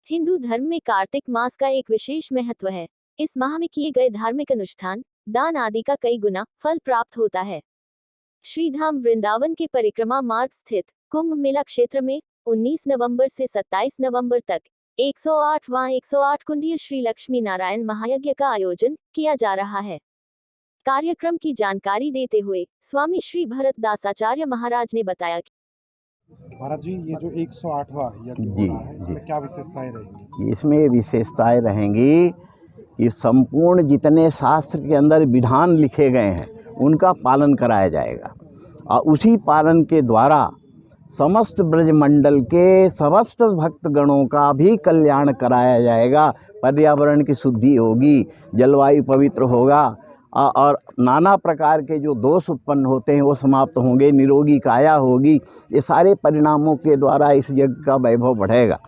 हिंदू धर्म में कार्तिक मास का एक विशेष महत्व है। इस माह में किए गए धार्मिक अनुष्ठान, दान आदि का कई गुना फल प्राप्त होता है। श्रीधाम वृंदावन के परिक्रमा मार्ग स्थित कुंभ मेला क्षेत्र में 19 नवंबर से 27 नवंबर तक 108वां कुंडीय श्री लक्ष्मी नारायण महायज्ञ का आयोजन किया जा रहा है। कार्यक्रम की जानकारी देते हुए स्वामी श्री भरत दासाचार्य महाराज ने बताया कि महाराज जी, ये जो 108वां यज्ञ हो रहा है, इसमें क्या विशेषताएं रहेंगी? इसमें विशेषताएं रहेंगी कि संपूर्ण जितने शास्त्र के अंदर विधान लिखे गए हैं उनका पालन कराया जाएगा और उसी पालन के द्वारा समस्त ब्रजमंडल के समस्त भक्तगणों का भी कल्याण कराया जाएगा। पर्यावरण की शुद्धि होगी, जलवायु पवित्र होगा और नाना प्रकार के जो दोष उत्पन्न होते हैं वो समाप्त होंगे, निरोगी काया होगी। ये सारे परिणामों के द्वारा इस यज्ञ का वैभव बढ़ेगा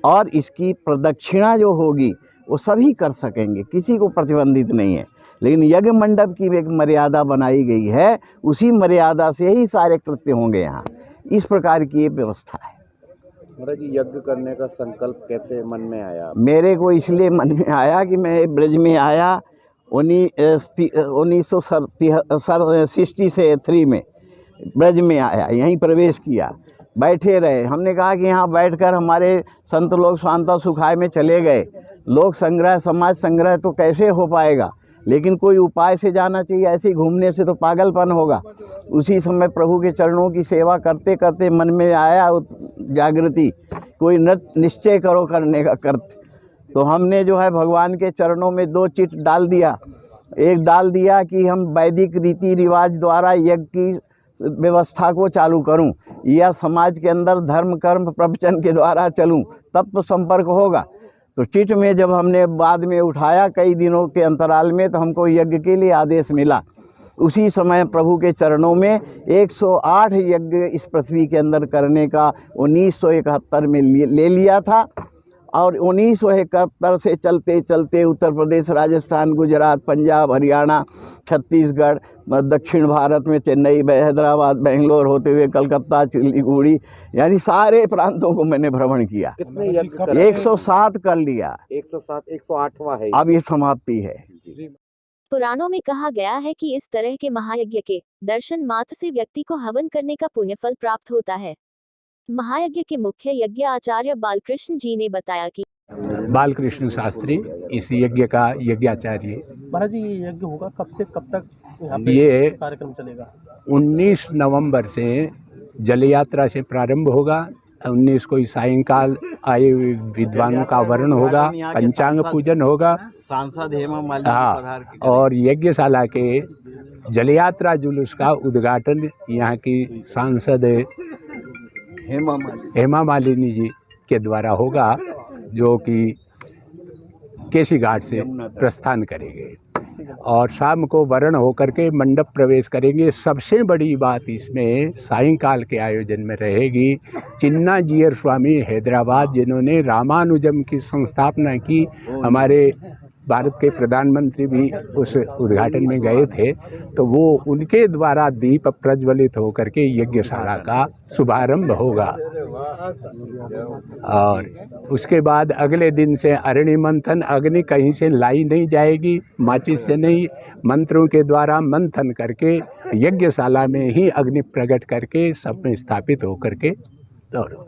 और इसकी प्रदक्षिणा जो होगी वो सभी कर सकेंगे, किसी को प्रतिबंधित नहीं है। लेकिन यज्ञ मंडप की एक मर्यादा बनाई गई है, उसी मर्यादा से ही सारे कृत्य होंगे यहाँ। इस प्रकार की ये व्यवस्था है। महाराज जी, यज्ञ करने का संकल्प कैसे मन में आया? मेरे को इसलिए मन में आया कि मैं ब्रज में आया 1963 में ब्रज में आया, यहीं प्रवेश किया, बैठे रहे। हमने कहा कि यहाँ बैठकर हमारे संत लोग स्वांता सुखाय में चले गए, लोक संग्रह समाज संग्रह तो कैसे हो पाएगा, लेकिन कोई उपाय से जाना चाहिए, ऐसे ही घूमने से तो पागलपन होगा। उसी समय प्रभु के चरणों की सेवा करते करते मन में आया जागृति, कोई निश्चय करो करने का कर्त। तो हमने जो है भगवान के चरणों में 2 चिट डाल दिया। एक डाल दिया कि हम वैदिक रीति रिवाज द्वारा यज्ञ की व्यवस्था को चालू करूं, या समाज के अंदर धर्म कर्म प्रवचन के द्वारा चलूं, तब तो संपर्क होगा। तो चिट में जब हमने बाद में उठाया कई दिनों के अंतराल में, तो हमको यज्ञ के लिए आदेश मिला। उसी समय प्रभु के चरणों में 108 यज्ञ इस पृथ्वी के अंदर करने का 1971 में ले लिया था। और 1971 से चलते चलते उत्तर प्रदेश, राजस्थान, गुजरात, पंजाब, हरियाणा, छत्तीसगढ़, दक्षिण भारत में चेन्नई, हैदराबाद, बेंगलोर होते हुए कलकत्ता, सिलीगुड़ी, यानी सारे प्रांतों को मैंने भ्रमण किया। कितने यज्ञ? 107 कर लिया। 107, 108वां है। अब ये समाप्ति है। पुराणों में कहा गया है कि इस तरह के महायज्ञ के दर्शन मात्र से व्यक्ति को हवन करने का पुण्य फल प्राप्त होता है। महायज्ञ के मुख्य यज्ञ आचार्य बालकृष्ण जी ने बताया कि बालकृष्ण शास्त्री इस यज्ञ का यज्ञाचार्य। महाराज जी, ये यज्ञ होगा कब से कब तक यहाँ पे ये कार्यक्रम चलेगा? 19 नवंबर से जल यात्रा से प्रारंभ होगा। 19 को सायंकाल आए विद्वानों का वर्ण होगा, पंचांग पूजन होगा, सांसद हेमा मालिनी और यज्ञशाला के जल यात्रा जुलूस का उद्घाटन यहाँ की सांसद हेमा मालिनी जी के द्वारा होगा, जो कि केसी घाट से प्रस्थान करेंगे और शाम को वर्ण होकर के मंडप प्रवेश करेंगे। सबसे बड़ी बात इसमें सायंकाल के आयोजन में रहेगी चिन्ना जीयर स्वामी हैदराबाद, जिन्होंने रामानुजम की संस्थापना की। हमारे भारत के प्रधानमंत्री भी उस उद्घाटन में गए थे, तो वो उनके द्वारा दीप प्रज्वलित होकर के यज्ञशाला का शुभारंभ होगा। और उसके बाद अगले दिन से अरणि मंथन, अग्नि कहीं से लाई नहीं जाएगी, माचिस से नहीं, मंत्रों के द्वारा मंथन करके यज्ञशाला में ही अग्नि प्रकट करके सब में स्थापित होकर के और